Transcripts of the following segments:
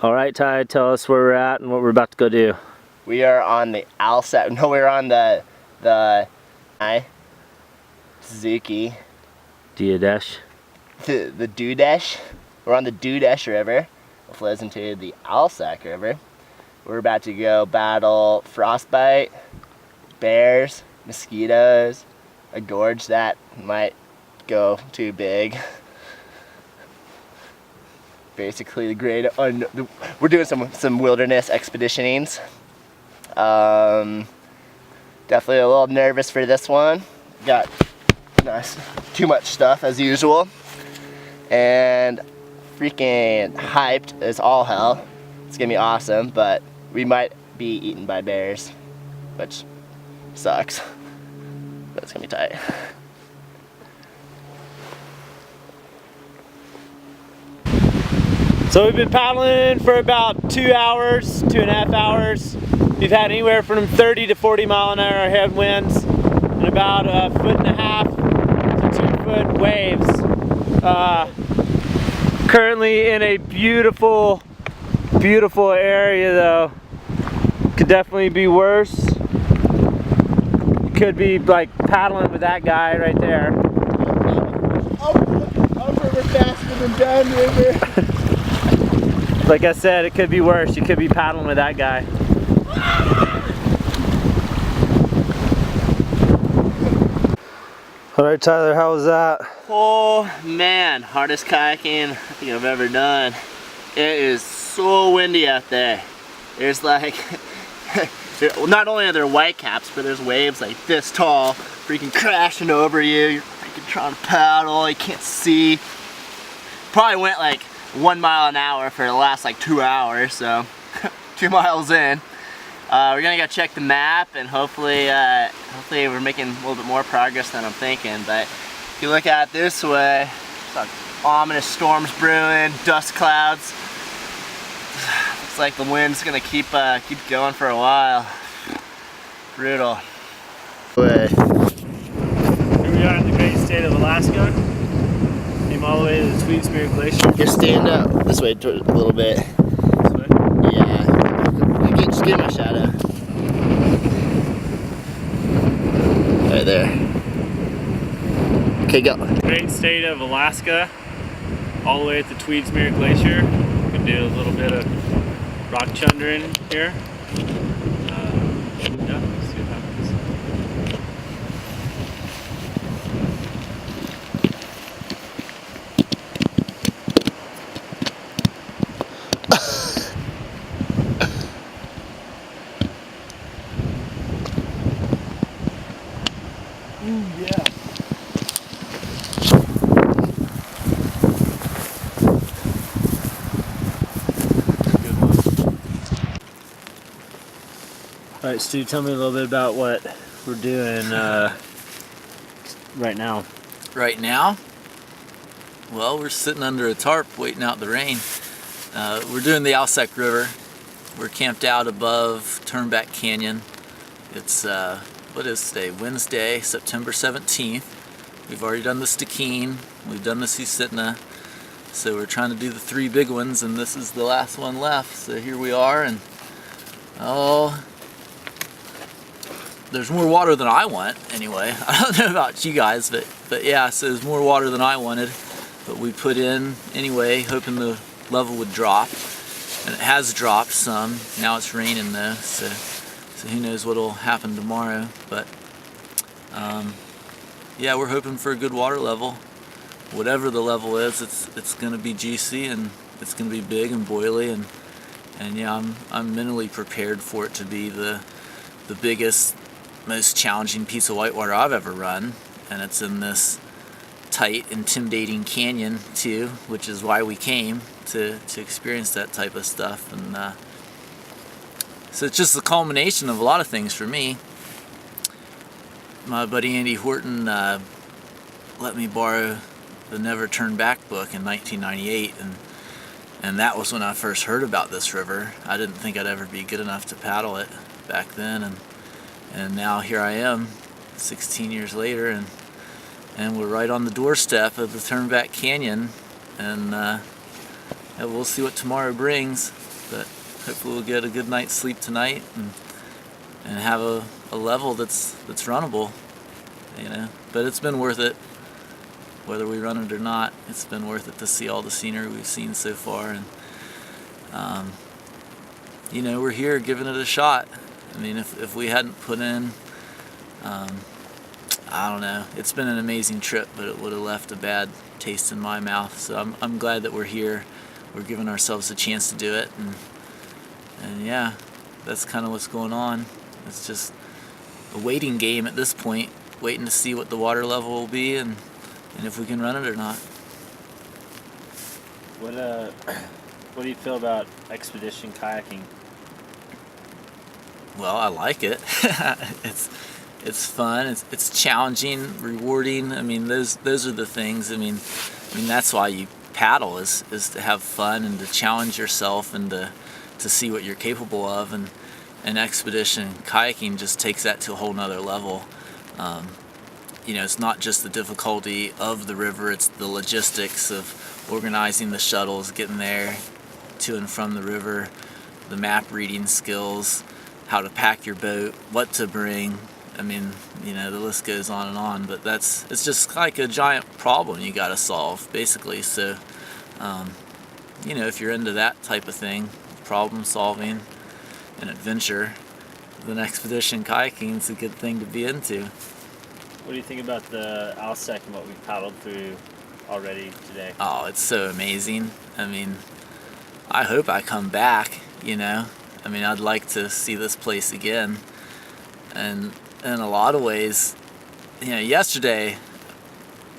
All right, Ty, tell us where we're at and what we're about to go do. We are on the Alsek. No, we're on the Suzuki. Diadesh. The Dudesh. We're on the Dudesh River. It flows into the Alsek River. We're about to go battle frostbite, bears, mosquitoes, a gorge that might go too big. Basically, we're doing some wilderness expeditionings. Definitely a little nervous for this one. Got too much stuff as usual, and freaking hyped as all hell. It's gonna be awesome, but we might be eaten by bears, which sucks. But it's gonna be tight. So we've been paddling for about 2 hours, 2.5 hours. We've had anywhere from 30 to 40 mile an hour headwinds and about 1.5 to 2 foot waves. Currently in a beautiful, beautiful area though. Could definitely be worse. Could be like paddling with that guy right there. Upriver faster than downriver. Like I said, it could be worse. You could be paddling with that guy. All right, Tyler, how was that? Oh man, hardest kayaking I think I've ever done. It is so windy out there. There's like, not only are there white caps, but there's waves like this tall, freaking crashing over you. You're freaking trying to paddle, you can't see. Probably went like 1 mile an hour for the last like 2 hours, so 2 miles in. We're gonna go check the map, and hopefully we're making a little bit more progress than I'm thinking. But if you look out this way, it's like ominous storms brewing, dust clouds. Looks like the wind's gonna keep going for a while. Brutal. Here we are in the great state of Alaska. Came all the way to the Tweedsmuir Glacier. Just stand up this way a little bit. This way? Yeah. Just get my shadow. Right there. Okay, go. Great state of Alaska, all the way at the Tweedsmuir Glacier. We can do a little bit of rock chundering here. Yeah, let's see what happens. Ooh, yeah. All right, Stu, tell me a little bit about what we're doing right now. Right now? Well, we're sitting under a tarp waiting out the rain. We're doing the Alsek River. We're camped out above Turnback Canyon. It's, what is today? Wednesday, September 17th. We've already done the Stikine, we've done the Susitna. So we're trying to do the 3 big ones, and this is the last one left. So here we are, and oh, there's more water than I want anyway. I don't know about you guys, but yeah, so there's more water than I wanted. But we put in anyway, hoping the level would drop. And it has dropped some. Now it's raining though, so who knows what'll happen tomorrow. But yeah, we're hoping for a good water level. Whatever the level is, it's gonna be juicy, and it's gonna be big and boily, and yeah, I'm mentally prepared for it to be the biggest, most challenging piece of whitewater I've ever run, and it's in this tight, intimidating canyon too, which is why we came to experience that type of stuff. And so it's just the culmination of a lot of things for me. My buddy Andy Horton let me borrow the Never Turn Back book in 1998, and that was when I first heard about this river. I didn't think I'd ever be good enough to paddle it back then, and now here I am 16 years later, and we're right on the doorstep of the Turnback Canyon, and we'll see what tomorrow brings. But hopefully we'll get a good night's sleep tonight and have a level that's runnable, you know. But it's been worth it, whether we run it or not. It's been worth it to see all the scenery we've seen so far, and you know, we're here giving it a shot. I mean, if we hadn't put in, I don't know, it's been an amazing trip, but it would have left a bad taste in my mouth. So I'm glad that we're here. We're giving ourselves a chance to do it, and yeah, that's kind of what's going on. It's just a waiting game at this point, waiting to see what the water level will be and if we can run it or not. What do you feel about expedition kayaking? Well, I like it. It's fun. It's challenging, rewarding. I mean, those are the things. I mean that's why you paddle is to have fun and to challenge yourself and to see what you're capable of. And expedition kayaking just takes that to a whole nother level. You know, it's not just the difficulty of the river, it's the logistics of organizing the shuttles, getting there to and from the river, the map reading skills, how to pack your boat, what to bring. I mean, you know, the list goes on and on, but it's just like a giant problem you got to solve, basically. So, you know, if you're into that type of thing, problem solving and adventure, then expedition kayaking is a good thing to be into. What do you think about the Alsek and what we've paddled through already today? Oh, it's so amazing. I mean, I hope I come back, you know. I mean, I'd like to see this place again. And in a lot of ways, you know, yesterday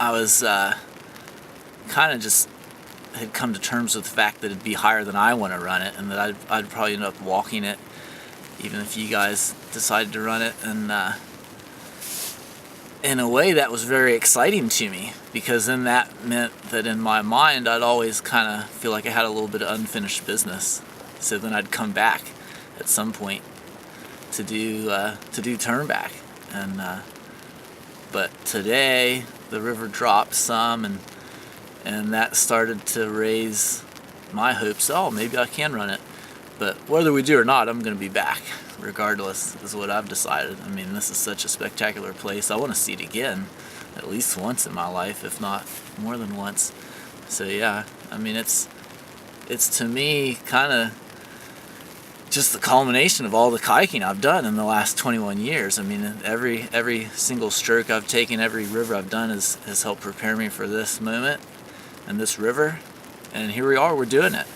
I was kind of just had come to terms with the fact that it'd be higher than I want to run it, and that I'd probably end up walking it, even if you guys decided to run it. And in a way, that was very exciting to me, because then that meant that in my mind I'd always kind of feel like I had a little bit of unfinished business. So then I'd come back at some point to do turn back. And but today the river dropped some, and that started to raise my hopes. Oh, maybe I can run it. But whether we do or not, I'm going to be back regardless, is what I've decided. I mean, this is such a spectacular place. I want to see it again at least once in my life, if not more than once. So yeah, I mean, it's to me kind of just the culmination of all the kayaking I've done in the last 21 years. I mean, every single stroke I've taken, every river I've done has helped prepare me for this moment and this river. And here we are, we're doing it.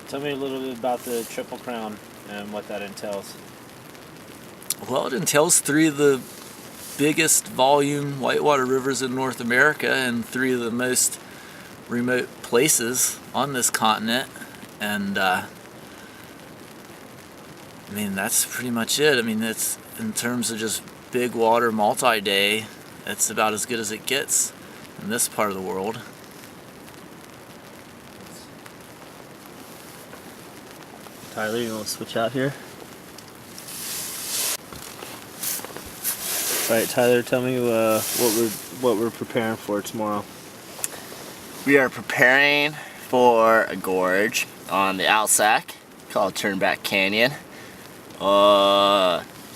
Tell me a little bit about the Triple Crown and what that entails. Well, it entails 3 of the biggest volume whitewater rivers in North America and 3 of the most remote places on this continent. And I mean, that's pretty much it. I mean, it's in terms of just big water multi-day, it's about as good as it gets in this part of the world. Tyler, you want to switch out here? All right, Tyler, tell me what we're preparing for tomorrow. We are preparing for a gorge on the Alsek called Turnback Canyon.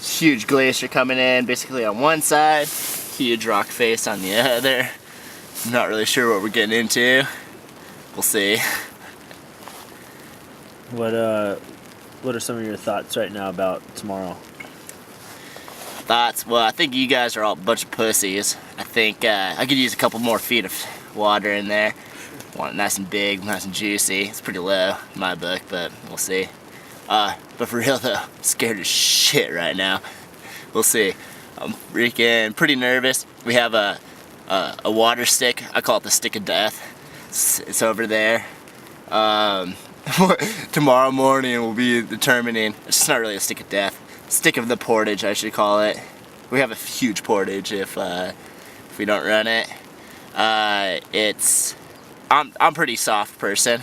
Huge glacier coming in basically on one side, huge rock face on the other. I'm not really sure what we're getting into. We'll see. What are some of your thoughts right now about tomorrow? Thoughts? Well, I think you guys are all a bunch of pussies. I think I could use a couple more feet of water in there. Want it nice and big, nice and juicy. It's pretty low in my book, but we'll see. But for real though, I'm scared as shit right now. We'll see. I'm freaking pretty nervous. We have a water stick. I call it the stick of death. It's over there. Tomorrow morning we'll be determining. It's not really a stick of death. Stick of the portage, I should call it. We have a huge portage if we don't run it. I'm a pretty soft person.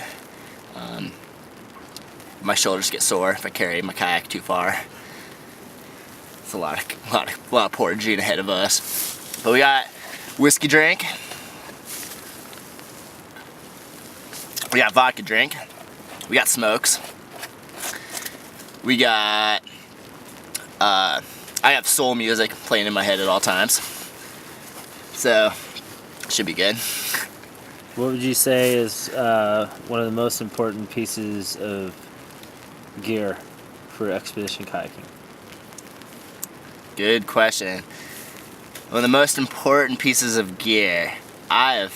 My shoulders get sore if I carry my kayak too far. It's a lot of portaging ahead of us. But we got whiskey drink. We got vodka drink. We got smokes. We got, I have soul music playing in my head at all times. So, should be good. What would you say is one of the most important pieces of gear for expedition kayaking? Good question. One of the most important pieces of gear I have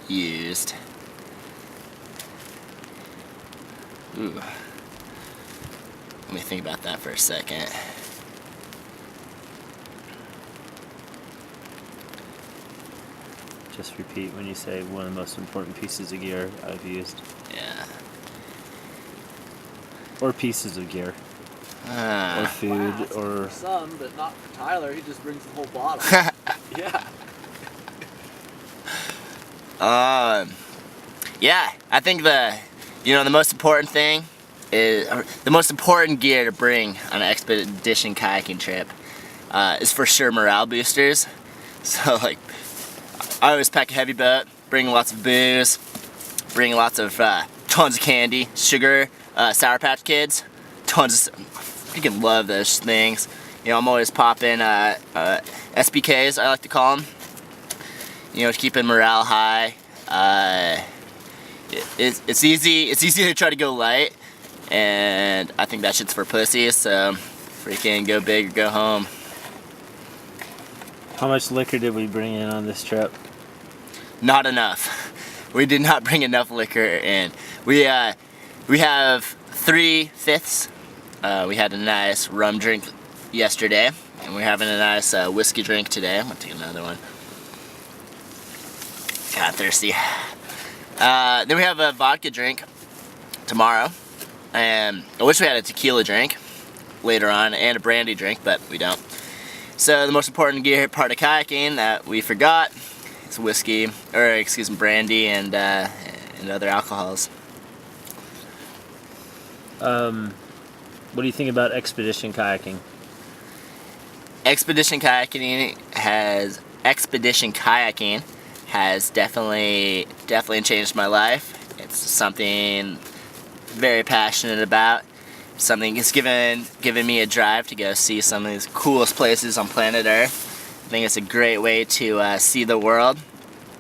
used. Ooh. Let me think about that for a second. Just repeat when you say one of the most important pieces of gear I've used. Yeah. Or pieces of gear. Or food, or... For some, but not for Tyler. He just brings the whole bottle. Yeah. Yeah, I think the most important thing is, or the most important gear to bring on an expedition kayaking trip is for sure morale boosters. So like, I always pack a heavy boat, bring lots of booze, bring lots of tons of candy, sugar, Sour Patch Kids, tons of, freaking love those things. You know, I'm always popping SBKs, I like to call them. You know, to keep morale high. It's easy to try to go light, and I think that shit's for pussies, so freaking go big or go home. How much liquor did we bring in on this trip? Not enough. We did not bring enough liquor in. We have 3/5. We had a nice rum drink yesterday, and we're having a nice whiskey drink today. I'm gonna take another one. Got thirsty. Then we have a vodka drink tomorrow, and I wish we had a tequila drink later on and a brandy drink, but we don't. So the most important gear part of kayaking that we forgot is whiskey, or excuse me, brandy and other alcohols. What do you think about expedition kayaking? Expedition kayaking has definitely changed my life. It's something very passionate about. Something it's given me a drive to go see some of these coolest places on planet Earth. I think it's a great way to see the world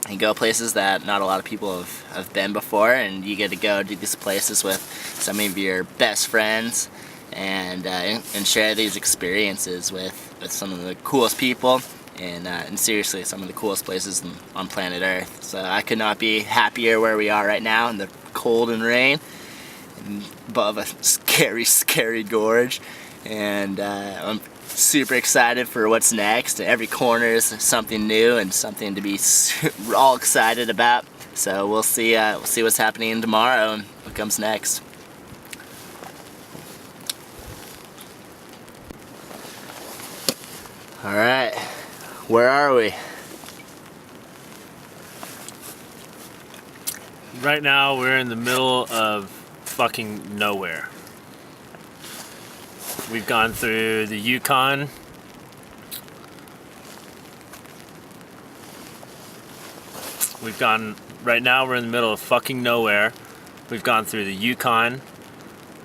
and go places that not a lot of people have been before, and you get to go to these places with some of your best friends and share these experiences with some of the coolest people. And seriously, some of the coolest places on planet Earth. So I could not be happier where we are right now in the cold and rain, above a scary, scary gorge. And I'm super excited for what's next. Every corner is something new and something to be all excited about. So we'll see what's happening tomorrow and what comes next. All right. Where are we? Right now, we're in the middle of fucking nowhere. We've gone through the Yukon. Right now we're in the middle of fucking nowhere. We've gone through the Yukon,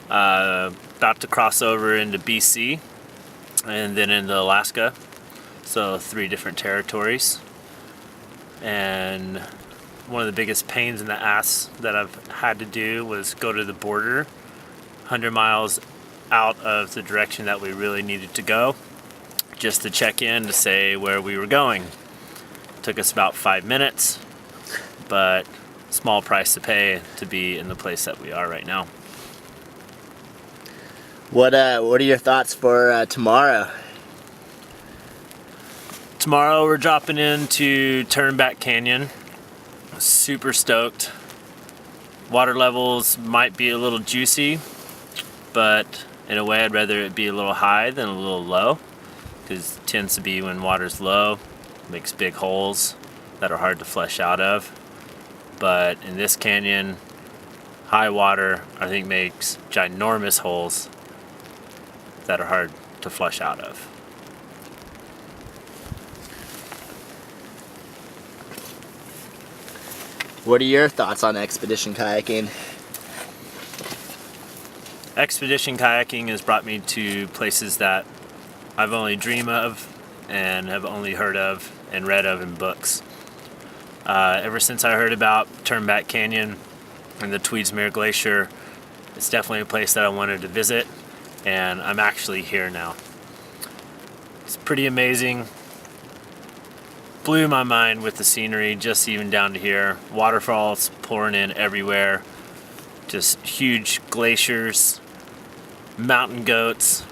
about to cross over into BC, and then into Alaska. So 3 different territories. And one of the biggest pains in the ass that I've had to do was go to the border 100 miles out of the direction that we really needed to go, just to check in to say where we were going. Took us about 5 minutes, but small price to pay to be in the place that we are right now. What are your thoughts for tomorrow? Tomorrow we're dropping into Turnback Canyon. Super stoked. Water levels might be a little juicy, but in a way I'd rather it be a little high than a little low, because it tends to be when water's low, makes big holes that are hard to flush out of. But in this canyon, high water I think makes ginormous holes that are hard to flush out of. What are your thoughts on expedition kayaking? Expedition kayaking has brought me to places that I've only dreamed of and have only heard of and read of in books. Ever since I heard about Turnback Canyon and the Tweedsmuir Glacier, it's definitely a place that I wanted to visit, and I'm actually here now. It's pretty amazing. Blew my mind with the scenery, just even down to here. Waterfalls pouring in everywhere. Just huge glaciers, mountain goats.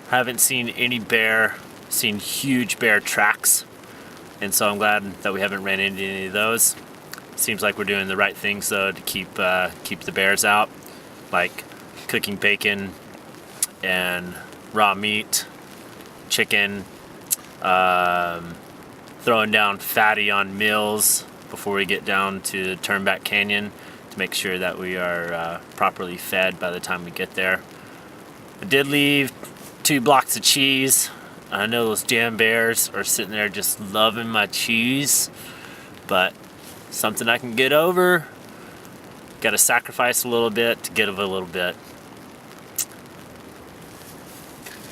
Haven't seen any bear, seen huge bear tracks. And so I'm glad that we haven't ran into any of those. Seems like we're doing the right things though to keep the bears out, like cooking bacon and raw meat, chicken, throwing down fatty on meals before we get down to Turnback Canyon to make sure that we are properly fed by the time we get there. I did leave 2 blocks of cheese. I know those damn bears are sitting there just loving my cheese, but something I can get over. Got to sacrifice a little bit to get a little bit.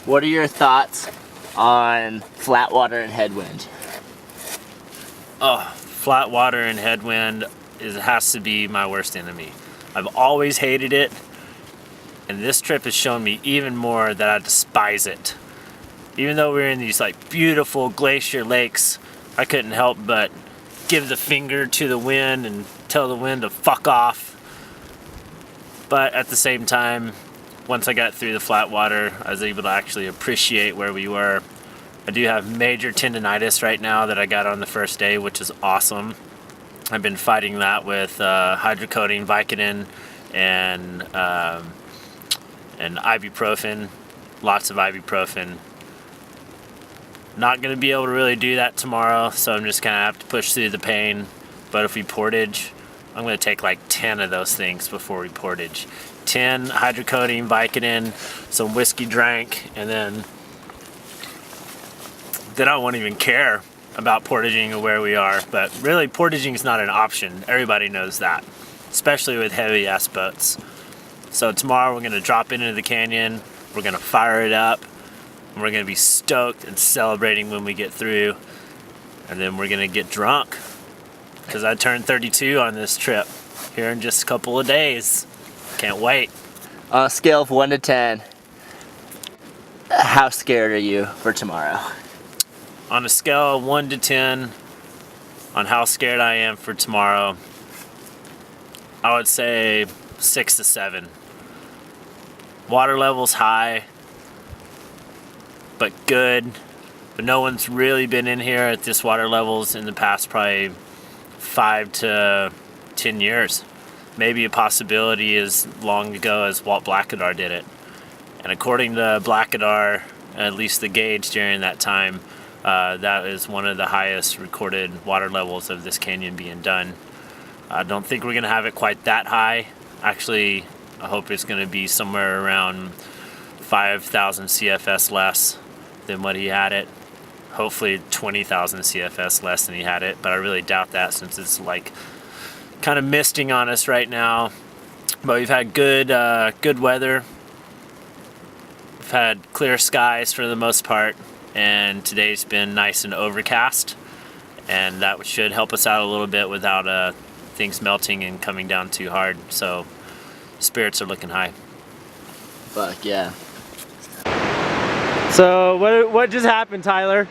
What are your thoughts on flat water and headwind? Oh, flat water and headwind has to be my worst enemy. I've always hated it, and this trip has shown me even more that I despise it. Even though we're in these like beautiful glacier lakes, I couldn't help but give the finger to the wind and tell the wind to fuck off. But at the same time, once I got through the flat water, I was able to actually appreciate where we were. I do have major tendonitis right now that I got on the first day, which is awesome. I've been fighting that with hydrocodone, Vicodin, and ibuprofen, lots of ibuprofen. Not going to be able to really do that tomorrow, so I'm just going to have to push through the pain. But if we portage, I'm going to take like 10 of those things before we portage. 10 hydrocodone, Vicodin, some whiskey drank, and then I won't even care about portaging or where we are. But really, portaging is not an option. Everybody knows that, especially with heavy ass boats. So tomorrow we're going to drop into the canyon, we're going to fire it up, and we're going to be stoked and celebrating when we get through, and then we're going to get drunk because I turned 32 on this trip here in just a couple of days. Can't wait. On a scale of 1 to 10, how scared are you for tomorrow? On a scale of 1 to 10 on how scared I am for tomorrow, I would say 6 to 7. Water level's high, but good. But no one's really been in here at this water levels in the past probably 5 to 10 years. Maybe a possibility as long ago as Walt Blackadar did it. And according to Blackadar, at least the gauge during that time, that is one of the highest recorded water levels of this canyon being done. I don't think we're going to have it quite that high. Actually, I hope it's going to be somewhere around 5,000 CFS less than what he had it. Hopefully 20,000 CFS less than he had it, but I really doubt that since it's like kind of misting on us right now. But we've had good weather. We've had clear skies for the most part, and today's been nice and overcast, and that should help us out a little bit without things melting and coming down too hard. So spirits are looking high. Fuck yeah. So what just happened, Tyler?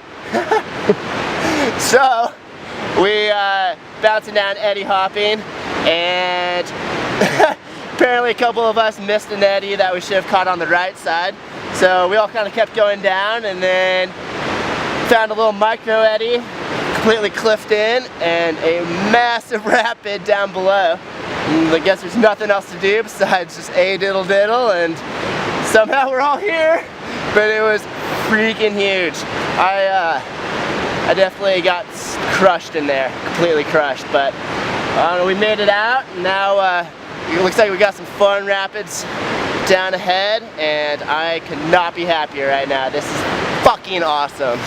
So we bouncing down eddy hopping, and apparently a couple of us missed an eddy that we should have caught on the right side. So we all kind of kept going down, and then found a little micro eddy, completely cliffed in, and a massive rapid down below. And I guess there's nothing else to do besides just a diddle diddle, and somehow we're all here. But it was freaking huge. I definitely got crushed in there, completely crushed. But I don't know, we made it out. And now it looks like we got some fun rapids down ahead, and I could not be happier right now. This is fucking awesome.